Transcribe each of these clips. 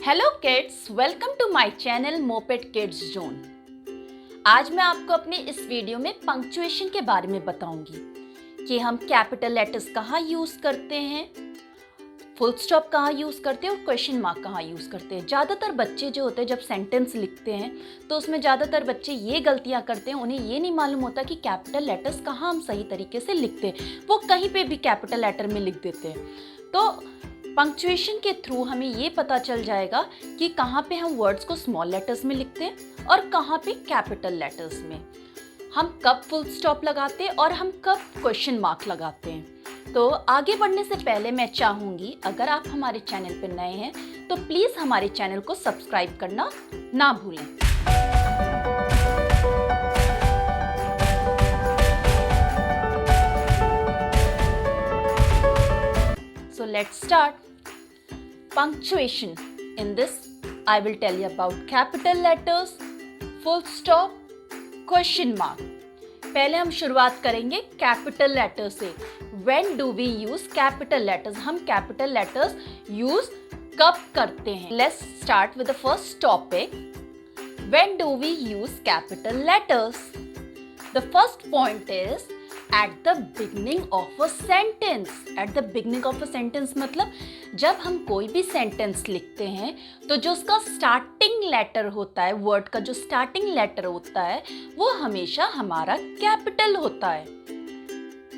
Hello kids, welcome to my channel moped kids zone. आज मैं आपको अपने इस वीडियो में पंक्चुएशन के बारे में बताऊंगी कि हम कैपिटल लेटर्स कहाँ यूज़ करते हैं, फुल स्टॉप कहाँ यूज़ करते हैं और क्वेश्चन मार्क कहाँ यूज़ करते हैं। ज़्यादातर बच्चे जो होते हैं जब सेंटेंस लिखते हैं तो उसमें ज़्यादातर बच्चे ये गलतियाँ करते हैं, उन्हें ये नहीं मालूम होता कि कैपिटल लेटर्स कहाँ हम सही तरीके से लिखते हैं। वो कहीं पे भी कैपिटल लेटर में लिख देते हैं। तो पंक्चुएशन के थ्रू हमें ये पता चल जाएगा कि कहाँ पे हम वर्ड्स को स्मॉल लेटर्स में लिखते हैं और कहाँ पे कैपिटल लेटर्स में, हम कब फुल स्टॉप लगाते हैं और हम कब क्वेश्चन मार्क लगाते हैं। तो आगे बढ़ने से पहले मैं चाहूँगी, अगर आप हमारे चैनल पर नए हैं तो प्लीज़ हमारे चैनल को सब्सक्राइब करना ना भूलें। So let's start. Punctuation. In this, I will tell you about capital letters, full stop, question mark. पहले हम शुरुआत करेंगे कैपिटल लेटर से। When do we use capital letters? हम कैपिटल लेटर्स यूज कब करते हैं? Let's start with the first topic. When do we use capital letters? The first point is at the beginning of a sentence. At the beginning of a sentence मतलब जब हम कोई भी sentence लिखते हैं तो जो उसका स्टार्टिंग लेटर होता है, वर्ड का जो स्टार्टिंग लेटर होता है वो हमेशा हमारा कैपिटल होता है।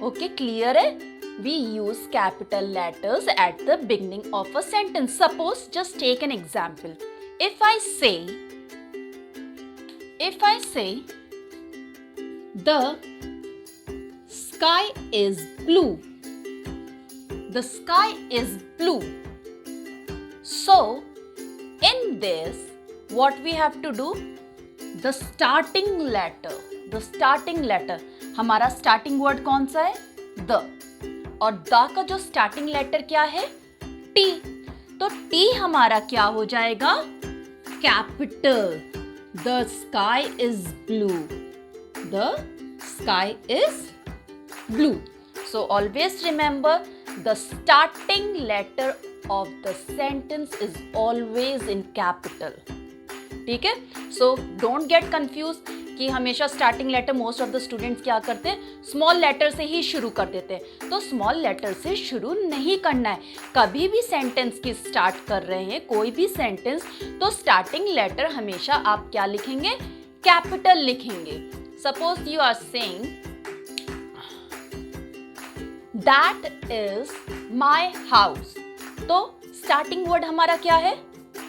ओके, क्लियर है? We use capital letters at the beginning of a sentence. Suppose, just take an example. If I say the sky is blue. The sky is blue. So, in this, what we have to do? The starting letter. हमारा starting word कौन सा है? The. और the का जो starting letter क्या है? T. तो T हमारा क्या हो जाएगा? Capital. The sky is blue. The sky is blue. So always remember the starting letter of the sentence is always in capital. ठीक है? So don't get confused कि हमेशा starting letter most of the students क्या करते हैं, small letter से ही शुरू कर देते हैं। तो स्मॉल लेटर से शुरू नहीं करना है। कभी भी सेंटेंस की स्टार्ट कर रहे हैं, कोई भी सेंटेंस, तो स्टार्टिंग लेटर हमेशा आप क्या लिखेंगे? कैपिटल लिखेंगे। Suppose you are saying that is my house, तो स्टार्टिंग वर्ड हमारा क्या है?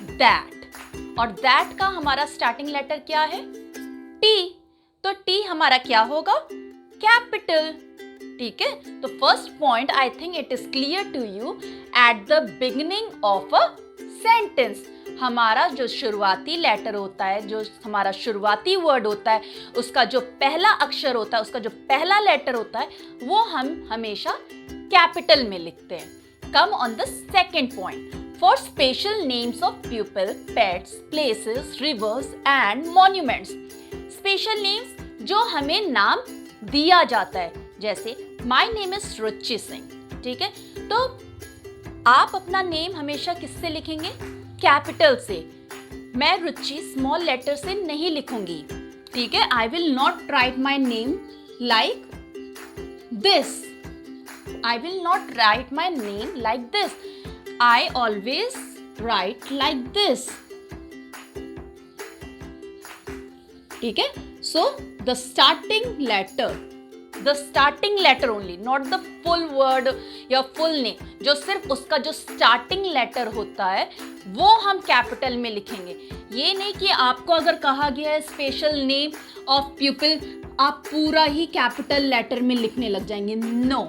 दैट। और दैट का हमारा स्टार्टिंग लेटर क्या है? टी। तो टी हमारा क्या होगा? कैपिटल। ठीक है? तो first point, I think it is clear to you, at the beginning of a sentence हमारा जो शुरुआती लेटर होता है, जो हमारा शुरुआती वर्ड होता है, उसका जो पहला अक्षर होता है, उसका जो पहला लेटर होता है, वो हम हमेशा कैपिटल में लिखते हैं। कम on the second point, for special names of people, pets, places, reverse and monuments. Special names जो हमें नाम दिया जाता है, जैसे माई नेम इज रुचि सिंह। ठीक है? तो आप अपना नेम हमेशा किससे लिखेंगे? कैपिटल से। मैं रुचि स्मॉल लेटर से नहीं लिखूंगी। ठीक है? I will not right my name like this. I will not write my name like this. I always write like this. ठीक है? So the starting letter only, not the full word या full name. जो सिर्फ उसका जो starting letter होता है वो हम कैपिटल में लिखेंगे। ये नहीं कि आपको अगर कहा गया है स्पेशल नेम ऑफ पीपल, आप पूरा ही कैपिटल लेटर में लिखने लग जाएंगे। No,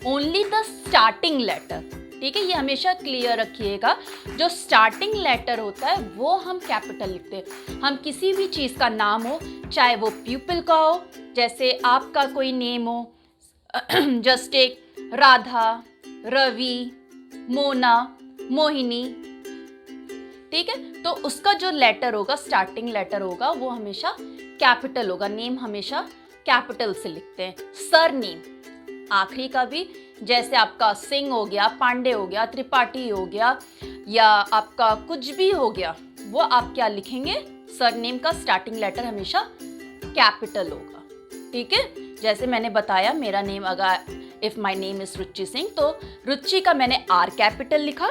only the starting letter. ठीक है? ये हमेशा क्लियर रखिएगा, जो स्टार्टिंग लेटर होता है वो हम कैपिटल लिखते हैं। हम किसी भी चीज़ का नाम हो, चाहे वो पीपल का हो, जैसे आपका कोई नेम हो, जस्ट एक राधा, रवि, मोना, मोहिनी। ठीक है? तो उसका जो लेटर होगा, स्टार्टिंग लेटर होगा, वो हमेशा कैपिटल होगा। नेम हमेशा कैपिटल से लिखते हैं। सर नेम आखिरी का भी, जैसे आपका सिंह हो गया, पांडे हो गया, त्रिपाठी हो गया, या आपका कुछ भी हो गया, वो आप क्या लिखेंगे, सरनेम का स्टार्टिंग लेटर हमेशा कैपिटल होगा। ठीक है, जैसे मैंने बताया मेरा नेम अगर इफ माय नेम इज रुचि सिंह, तो रुचि का मैंने आर कैपिटल लिखा,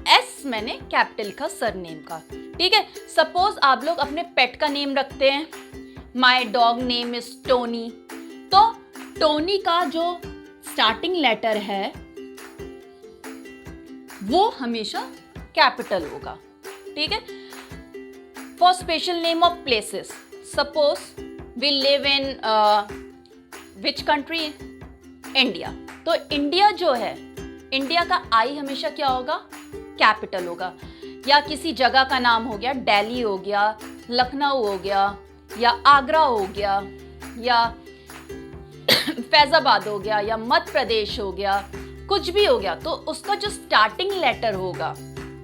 एस मैंने कैपिटल लिखा सरनेम का। ठीक है, सपोज आप लोग अपने पेट का नेम रखते हैं, my dog name is Tony, तो टोनी का जो स्टार्टिंग लेटर है वो हमेशा कैपिटल होगा। ठीक है, for special name of places, suppose we live in which country, India, तो इंडिया जो है, इंडिया का आई हमेशा क्या होगा, कैपिटल होगा। या किसी जगह का नाम हो गया, दिल्ली हो गया, लखनऊ हो गया, या आगरा हो गया, या फैजाबाद हो गया, या मध्य प्रदेश हो गया, कुछ भी हो गया, तो उसका जो स्टार्टिंग लेटर होगा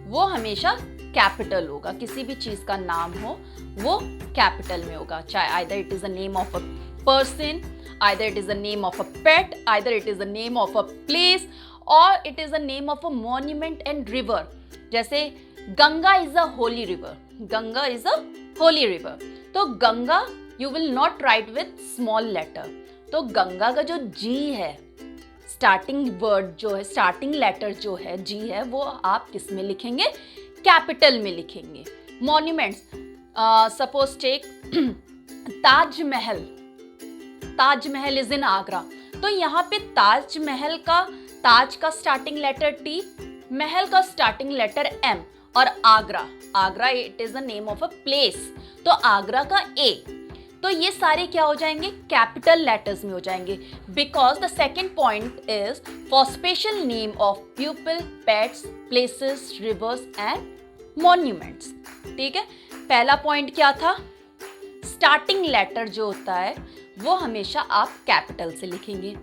वो हमेशा कैपिटल होगा। किसी भी चीज का नाम हो वो कैपिटल में होगा, चाहे either it is the name of a person, either it is the name of a pet, either it is the name of a place, और it is the name of a monument and river. जैसे Ganga is a holy river, Ganga is a holy river, तो Ganga you will not write with small letter, तो गंगा का जो जी है, starting word जो है, starting letter जो है जी है, वो आप किस में लिखेंगे, कैपिटल में लिखेंगे। Monuments, suppose take Taj Mahal, Taj Mahal is in Agra, तो यहाँ पे ताजमहल का, ताज का स्टार्टिंग लेटर टी, महल का स्टार्टिंग लेटर एम, और Agra, Agra it is the name of a place, तो आगरा का ए, तो ये सारे क्या हो जाएंगे, कैपिटल लेटर्स में हो जाएंगे। Because the second point is for special name of people, pets, places, reverse and monuments. ठीक है, पहला पॉइंट क्या था, स्टार्टिंग लेटर जो होता है वो हमेशा आप कैपिटल से लिखेंगे।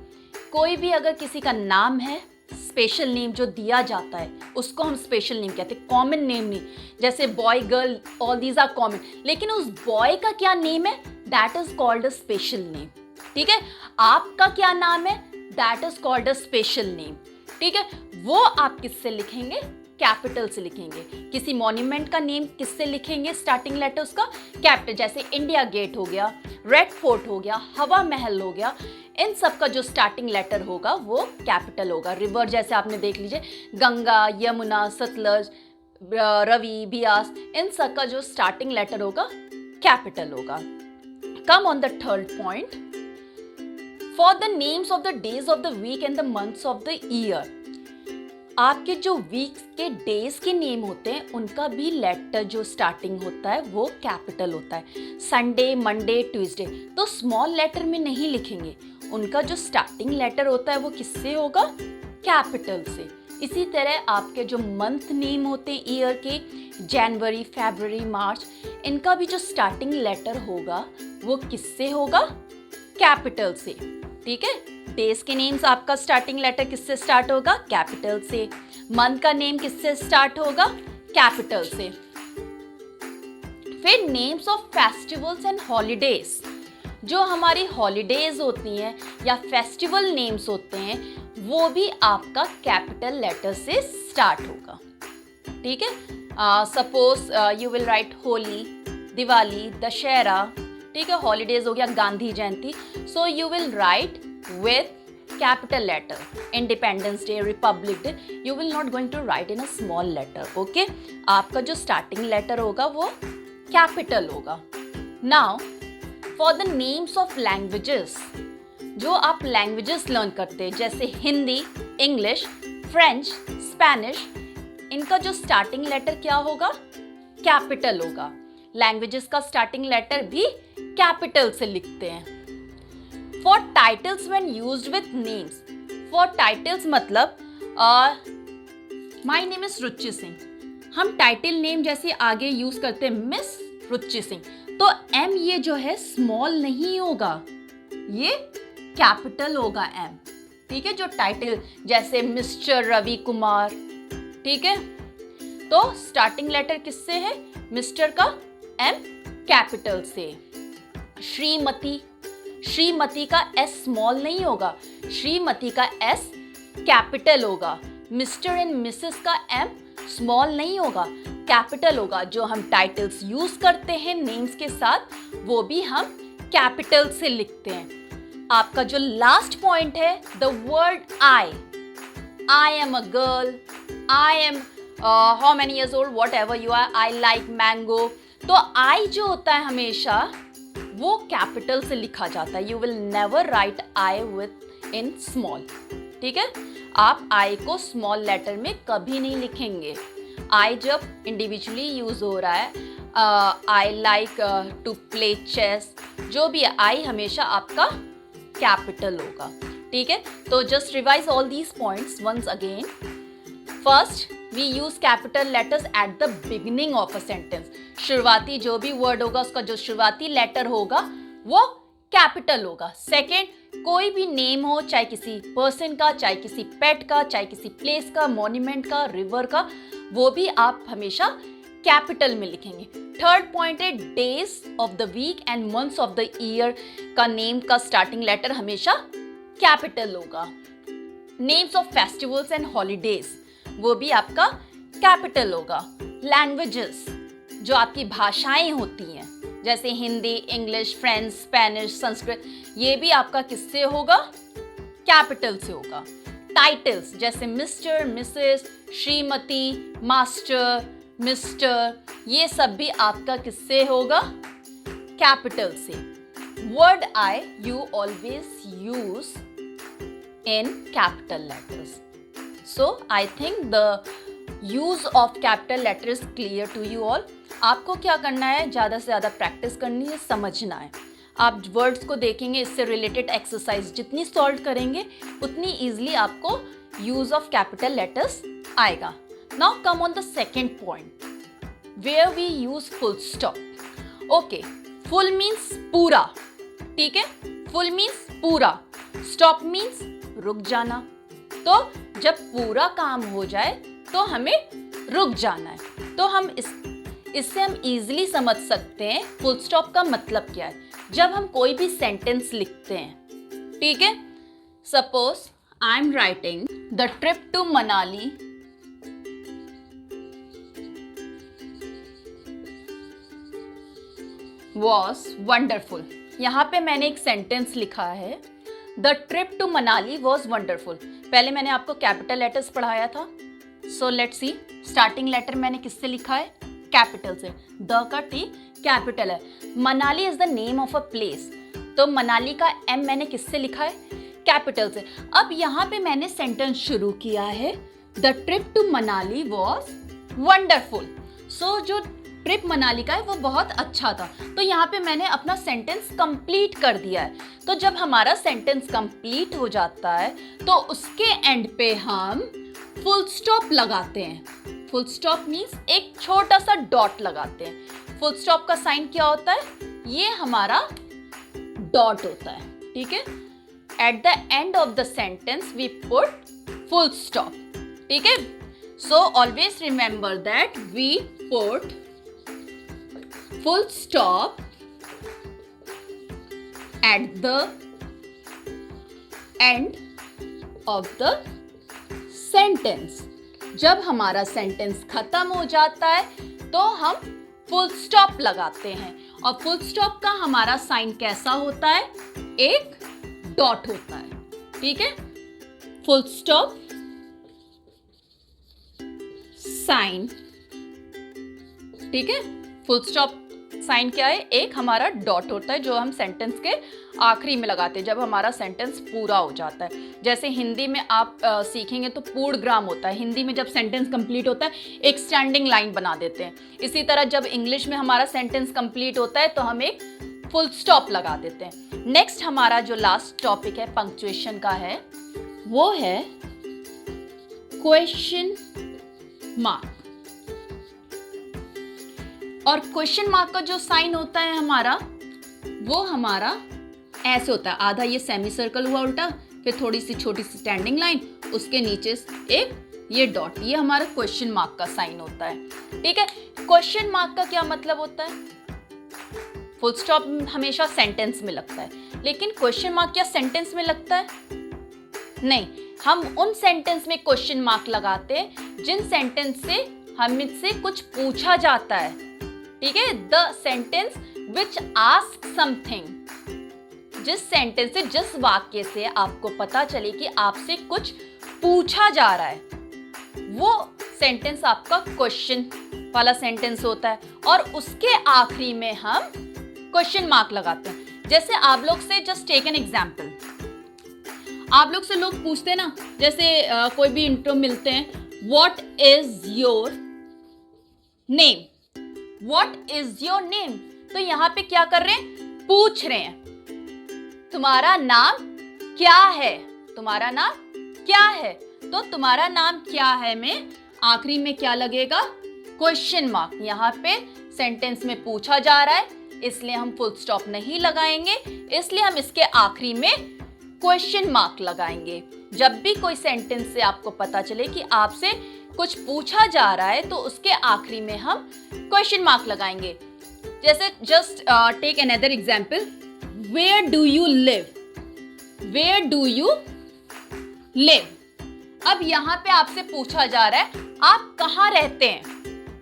कोई भी अगर किसी का नाम है, स्पेशल नेम जो दिया जाता है उसको हम स्पेशल नेम कहते हैं, कॉमन नेम नहीं। जैसे boy, girl, all these are common, लेकिन उस बॉय का क्या नेम है, that is called a special name. ठीक है, आपका क्या नाम है, that is called a special name. ठीक है, वो आप किससे लिखेंगे, कैपिटल से लिखेंगे। किसी मॉन्यूमेंट का नेम किससे लिखेंगे, स्टार्टिंग लेटर उसका कैपिटल, जैसे इंडिया गेट हो गया, रेड फोर्ट हो गया, हवा महल हो गया, इन सब का जो स्टार्टिंग लेटर होगा वो कैपिटल होगा। रिवर जैसे आपने देख लीजिए, गंगा, यमुना, सतलज, रवि, बियास, इन सब का जो स्टार्टिंग लेटर होगा कैपिटल होगा। Come on the third point, for the names of the days of the week and the months of the year, आपके जो वीक्स के डेज के नेम होते हैं उनका भी लेटर जो स्टार्टिंग होता है वो कैपिटल होता है। संडे, मंडे, ट्यूसडे, तो स्मॉल लेटर में नहीं लिखेंगे, उनका जो स्टार्टिंग लेटर होता है वो किससे होगा, कैपिटल से। इसी तरह आपके जो मंथ नेम होते हैं ईयर के, जनवरी, फरवरी, मार्च, इनका भी जो स्टार्टिंग लेटर होगा वो किससे होगा, कैपिटल से। ठीक है, डेज के नेम्स आपका स्टार्टिंग लेटर किससे स्टार्ट होगा, कैपिटल से। मंथ का नेम किससे स्टार्ट होगा, कैपिटल से। फिर names of festivals and holidays, जो हमारी हॉलीडेज होती हैं या फेस्टिवल नेम्स होते हैं वो भी आपका कैपिटल लेटर से स्टार्ट होगा। ठीक है, suppose you will write Holi, Diwali, Dussehra. ठीक है, हॉलीडेज हो गया Gandhi Jayanti, so you will write with capital letter. Independence Day, Republic Day, you will not going to write in a small letter. Okay, आपका जो starting letter होगा वो capital होगा। Now for the names of languages, जो आप languages learn करते हैं जैसे हिंदी, इंग्लिश, फ्रेंच, स्पेनिश, इनका जो starting letter क्या होगा, capital होगा। languages का starting letter भी capital से लिखते हैं। For titles when used with names, for titles मतलब my name is रुचि सिंह, हम टाइटल नेम जैसे आगे यूज करते हैं मिस रुचि सिंह, तो एम ये जो है स्मॉल नहीं होगा, ये कैपिटल होगा एम। ठीक है, जो टाइटल जैसे मिस्टर रवि कुमार, ठीक है, तो स्टार्टिंग लेटर किससे है, मिस्टर का एम कैपिटल से। श्रीमती, श्रीमती का एस स्मॉल नहीं होगा, श्रीमती का एस कैपिटल होगा। मिस्टर एंड मिसेस का एम स्मॉल नहीं होगा, कैपिटल होगा। जो हम टाइटल्स यूज करते हैं नेम्स के साथ, वो भी हम कैपिटल से लिखते हैं। आपका जो लास्ट पॉइंट है, the word I am a girl, I am how many years old, whatever you are, I like mango. तो आई जो होता है हमेशा वो कैपिटल से लिखा जाता है। You will never right I with in small, ठीक है। आप आई को स्मॉल लेटर में कभी नहीं लिखेंगे। आई जब इंडिविजुअली यूज हो रहा है, I like to play chess, जो भी है आई हमेशा आपका कैपिटल होगा, ठीक है। तो just revise all these points once again. First, we use capital letters at the beginning of a sentence. शुरुआती जो भी वर्ड होगा उसका जो शुरुआती लेटर होगा वो कैपिटल होगा। सेकेंड, कोई भी नेम हो, चाहे किसी पर्सन का, चाहे किसी पेट का, चाहे किसी प्लेस का, मॉन्यूमेंट का, रिवर का, वो भी आप हमेशा कैपिटल में लिखेंगे। थर्ड पॉइंट है, days of the week and months of the year का नेम का स्टार्टिंग लेटर हमेशा कैपिटल होगा। Names of festivals and holidays, वो भी आपका कैपिटल होगा। लैंग्वेजेस, जो आपकी भाषाएं होती हैं, जैसे Hindi, English, French, Spanish, Sanskrit, ये भी आपका किससे होगा? कैपिटल से होगा। टाइटल्स जैसे mister, Mrs, Shrimati, master, mister, ये सब भी आपका किससे होगा? कैपिटल से। Word I you always use in capital letters. So I think the use of capital letter is clear to you all. आपको क्या करना है? ज़्यादा से ज़्यादा प्रैक्टिस करनी है, समझना है। आप वर्ड्स को देखेंगे, इससे रिलेटेड एक्सरसाइज जितनी सॉल्व करेंगे उतनी ईजिली आपको यूज ऑफ कैपिटल लेटर्स आएगा. Now come on the second point where we use full stop. Okay, full means पूरा, ठीक है. फुल मीन्स पूरा, स्टॉप मीन्स रुक जाना. तो जब पूरा काम हो जाए तो हमें रुक जाना है. तो हम इससे हम इजीली समझ सकते हैं फुल स्टॉप का मतलब क्या है. जब हम कोई भी सेंटेंस लिखते हैं, ठीक है. Suppose I am writing the trip to Manali was wonderful. यहाँ पे मैंने एक सेंटेंस लिखा है, the trip to Manali was wonderful. पहले मैंने आपको कैपिटल लेटर्स पढ़ाया था. So let's see, starting letter मैंने किससे लिखा है? कैपिटल से. द का टी कैपिटल है. Manali is the name of a place, तो मनाली का एम मैंने किससे लिखा है? कैपिटल से. अब यहाँ पे मैंने सेंटेंस शुरू किया है, the trip to Manali was wonderful. So जो ट्रिप मनाली का है वो बहुत अच्छा था. तो यहाँ पे मैंने अपना सेंटेंस कंप्लीट कर दिया है. तो जब हमारा सेंटेंस कंप्लीट हो जाता है तो उसके एंड पे हम फुल स्टॉप लगाते हैं. फुल स्टॉप मीन्स एक छोटा सा डॉट लगाते हैं. फुल स्टॉप का साइन क्या होता है? ये हमारा डॉट होता है, ठीक है. At the end of the sentence we put full stop, ठीक है. So always remember that we put full stop at the end of the sentence. जब हमारा सेंटेंस खत्म हो जाता है तो हम फुल स्टॉप लगाते हैं. और फुल स्टॉप का हमारा साइन कैसा होता है? एक डॉट होता है, ठीक है. फुल स्टॉप साइन, ठीक है. फुल स्टॉप साइन क्या है? एक हमारा डॉट होता है जो हम सेंटेंस के आखिरी में लगाते हैं जब हमारा सेंटेंस पूरा हो जाता है. जैसे हिंदी में आप सीखेंगे तो पूर्णग्राम होता है. हिंदी में जब सेंटेंस कंप्लीट होता है एक स्टैंडिंग लाइन बना देते हैं. इसी तरह जब इंग्लिश में हमारा सेंटेंस कंप्लीट होता है तो हम एक फुल स्टॉप लगा देते हैं. नेक्स्ट हमारा जो लास्ट टॉपिक है पंक्चुएशन का है, वो है क्वेश्चन मार्क. और क्वेश्चन मार्क का जो साइन होता है हमारा, वो हमारा ऐसे होता है. आधा ये सेमी सर्कल हुआ उल्टा, फिर थोड़ी सी छोटी सी स्टैंडिंग लाइन, उसके नीचे एक ये डॉट. ये हमारा क्वेश्चन मार्क का साइन होता है, ठीक है. क्वेश्चन मार्क का क्या मतलब होता है? फुल स्टॉप हमेशा सेंटेंस में लगता है, लेकिन क्वेश्चन मार्क क्या सेंटेंस में लगता है? नहीं. हम उन सेंटेंस में क्वेश्चन मार्क लगाते हैं जिन सेंटेंस से हमसे कुछ पूछा जाता है, ठीक है। The sentence which ask something, जिस सेंटेंस से, जिस वाक्य से आपको पता चले कि आपसे कुछ पूछा जा रहा है, वो सेंटेंस आपका क्वेश्चन वाला सेंटेंस होता है। और उसके आखिरी में हम क्वेश्चन मार्क लगाते हैं। जैसे आप लोग से जस्ट टेक एन एग्जाम्पल, आप लोग से लोग पूछते हैं ना, जैसे कोई भी इंट्रो मिलते हैं, what is your name, what is your name. तो यहाँ पे क्या कर रहे हैं, पूछ रहे हैं तुम्हारा नाम क्या है, तुम्हारा नाम क्या है। तो तुम्हारा नाम क्या है में आखिरी में क्या लगेगा, क्वेश्चन मार्क। यहाँ पे सेंटेंस में पूछा जा रहा है, इसलिए हम फुल स्टॉप नहीं लगाएंगे, इसलिए हम इसके आखिरी में क्वेश्चन मार्क लगाएंगे। जब भी कोई सेंटेंस से आपको पता चले कि आपसे कुछ पूछा जा रहा है, तो उसके आखिरी में हम क्वेश्चन मार्क लगाएंगे। जैसे just take another example, where do you live, where do you live. अब यहाँ पे आपसे पूछा जा रहा है आप कहाँ रहते हैं,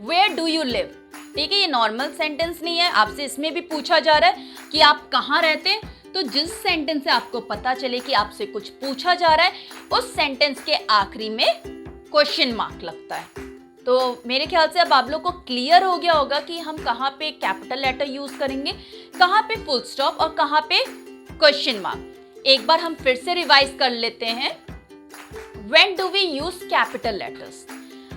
वेयर डू यू लिव, ठीक है। ये नॉर्मल सेंटेंस नहीं है, आपसे इसमें भी पूछा जा रहा है कि आप कहाँ रहते हैं। तो जिस सेंटेंस से आपको पता चले कि आपसे कुछ पूछा जा रहा है, उस सेंटेंस के आखिरी में क्वेश्चन मार्क लगता है। तो मेरे ख्याल से अब आप लोग को क्लियर हो गया होगा कि हम कहाँ पे कैपिटल लेटर यूज करेंगे, कहाँ पे फुल स्टॉप और कहाँ पे क्वेश्चन मार्क। एक बार हम फिर से रिवाइज कर लेते हैं। When do we use capital letters?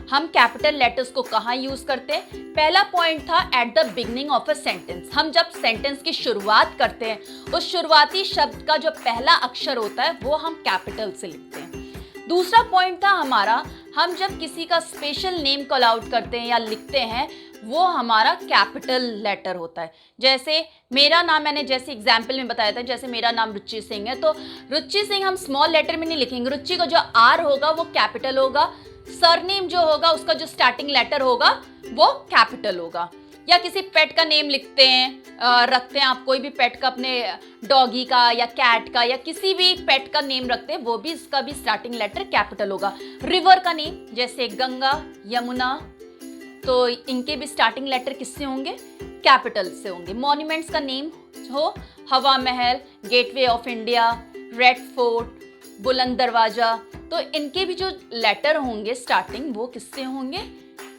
हम कैपिटल लेटर्स को कहाँ यूज करते हैं? पहला पॉइंट था at the beginning of a sentence. हम जब सेंटेंस की शुरुआत करते हैं, उस शुरुआती शब्द का जो पहला अक्षर होता है वो हम कैपिटल से लिखते हैं। दूसरा पॉइंट था हमारा, हम जब किसी का स्पेशल नेम कॉल आउट करते हैं या लिखते हैं, वो हमारा कैपिटल लेटर होता है। जैसे मेरा नाम, मैंने जैसे एग्जाम्पल में बताया था, जैसे मेरा नाम रुचि सिंह है, तो रुचि सिंह हम स्मॉल लेटर में नहीं लिखेंगे, रुचि का जो आर होगा वो कैपिटल होगा, सरनेम जो होगा उसका जो स्टार्टिंग लेटर होगा वो कैपिटल होगा। या किसी पेट का नेम लिखते हैं, रखते हैं, आप कोई भी पेट का, अपने डॉगी का या कैट का या किसी भी पेट का नेम रखते हैं, वो भी, इसका भी स्टार्टिंग लेटर कैपिटल होगा। रिवर का नेम जैसे गंगा, यमुना, तो इनके भी स्टार्टिंग लेटर किससे होंगे, कैपिटल से होंगे। मॉन्यूमेंट्स का नेम हो, हवा महल, gateway of India, red fort, बुलंद दरवाजा, तो इनके भी जो लेटर होंगे स्टार्टिंग, वो किससे होंगे,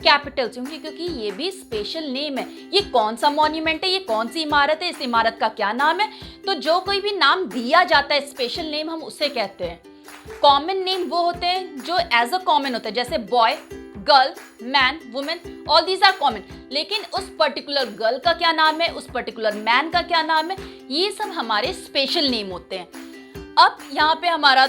कैपिटल से होंगे, क्योंकि ये भी स्पेशल नेम है। ये कौन सा मॉन्यूमेंट है, ये कौन सी इमारत है, इस इमारत का क्या नाम है। तो जो कोई भी नाम दिया जाता है स्पेशल नेम, हम उसे कहते हैं। कॉमन नेम वो होते हैं जो एज अ कॉमन होता है, जैसे boy, girl, man, women, all these are common. लेकिन उस पर्टिकुलर गर्ल का क्या नाम है, उस पर्टिकुलर मैन का क्या नाम है, ये सब हमारे स्पेशल नेम होते हैं। अब यहाँ पे हमारा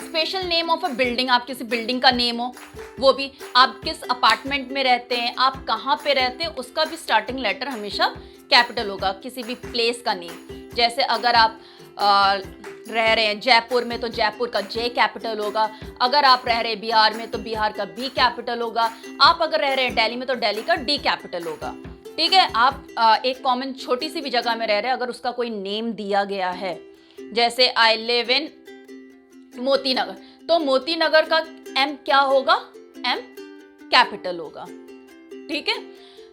special name of a building, आप किसी बिल्डिंग का नेम हो, वो भी, आप किस अपार्टमेंट में रहते हैं, आप कहाँ पे रहते हैं, उसका भी स्टार्टिंग लेटर हमेशा कैपिटल होगा। किसी भी प्लेस का नेम, जैसे अगर आप रह रहे हैं जयपुर में, तो जयपुर का जे कैपिटल होगा। अगर आप रह रहे हैं बिहार में, तो बिहार का बी कैपिटल होगा। आप अगर रह रहे हैं दिल्ली में, तो दिल्ली का डी कैपिटल होगा, ठीक है। आप एक कॉमन छोटी सी भी जगह में रह रहे हैं, अगर उसका कोई नेम दिया गया है, जैसे I live in Moti Nagar, तो मोती नगर का एम क्या होगा, एम कैपिटल होगा, ठीक है।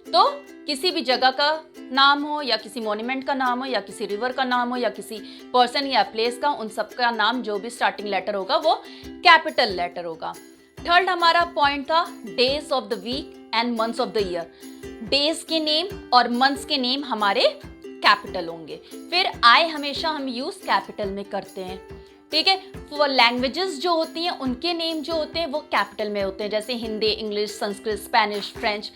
तो किसी भी जगह का नाम हो, या किसी मॉन्यूमेंट का नाम हो, या किसी रिवर का नाम हो, या किसी पर्सन या प्लेस का, उन सब का नाम जो भी स्टार्टिंग लेटर होगा वो कैपिटल लेटर होगा। थर्ड हमारा पॉइंट था days of the week and months of the year. Days के नेम और मंथ्स के नेम हमारे कैपिटल होंगे। फिर आई हमेशा हम यूज कैपिटल में करते हैं, ठीक है। वो लैंग्वेजेस जो होती हैं उनके नेम जो होते हैं वो कैपिटल में होते हैं, जैसे Hindi, English, Sanskrit, Spanish, French,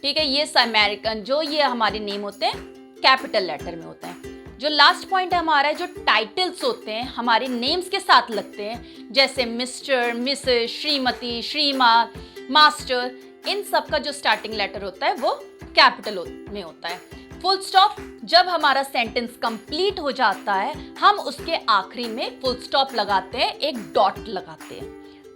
ठीक है। ये अमेरिकन, जो ये हमारे नेम होते हैं कैपिटल लेटर में होते हैं। जो लास्ट पॉइंट है हमारा, जो टाइटल्स होते हैं हमारे नेम्स के साथ लगते हैं, जैसे मिस्टर, मिसेस, श्रीमती, श्रीमान, मास्टर, इन सब का जो स्टार्टिंग लेटर होता है वो कैपिटल में होता है। फुल स्टॉप, जब हमारा सेंटेंस कंप्लीट हो जाता है, हम उसके आखिरी में फुल स्टॉप लगाते हैं, एक डॉट लगाते हैं,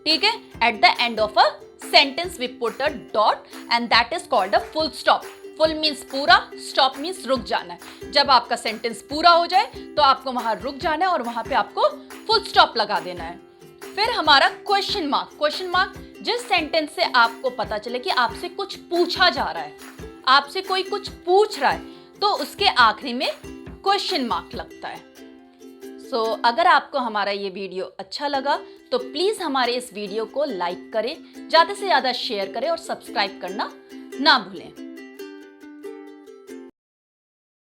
ठीक है। At the end of a sentence we put a dot and that is called a full stop. Full means पूरा, स्टॉप मीन्स रुक जाना है। जब आपका सेंटेंस पूरा हो जाए तो आपको वहां रुक जाना है और वहां पे आपको फुल स्टॉप लगा देना है। फिर हमारा क्वेश्चन मार्क। क्वेश्चन मार्क जिस सेंटेंस से आपको पता चले कि आपसे कुछ पूछा जा रहा है, आपसे कोई कुछ पूछ रहा है, तो उसके आखिरी में क्वेश्चन मार्क लगता है। सो अगर आपको हमारा ये वीडियो अच्छा लगा तो प्लीज हमारे इस वीडियो को लाइक करें, ज्यादा से ज्यादा शेयर करें और सब्सक्राइब करना ना भूलें।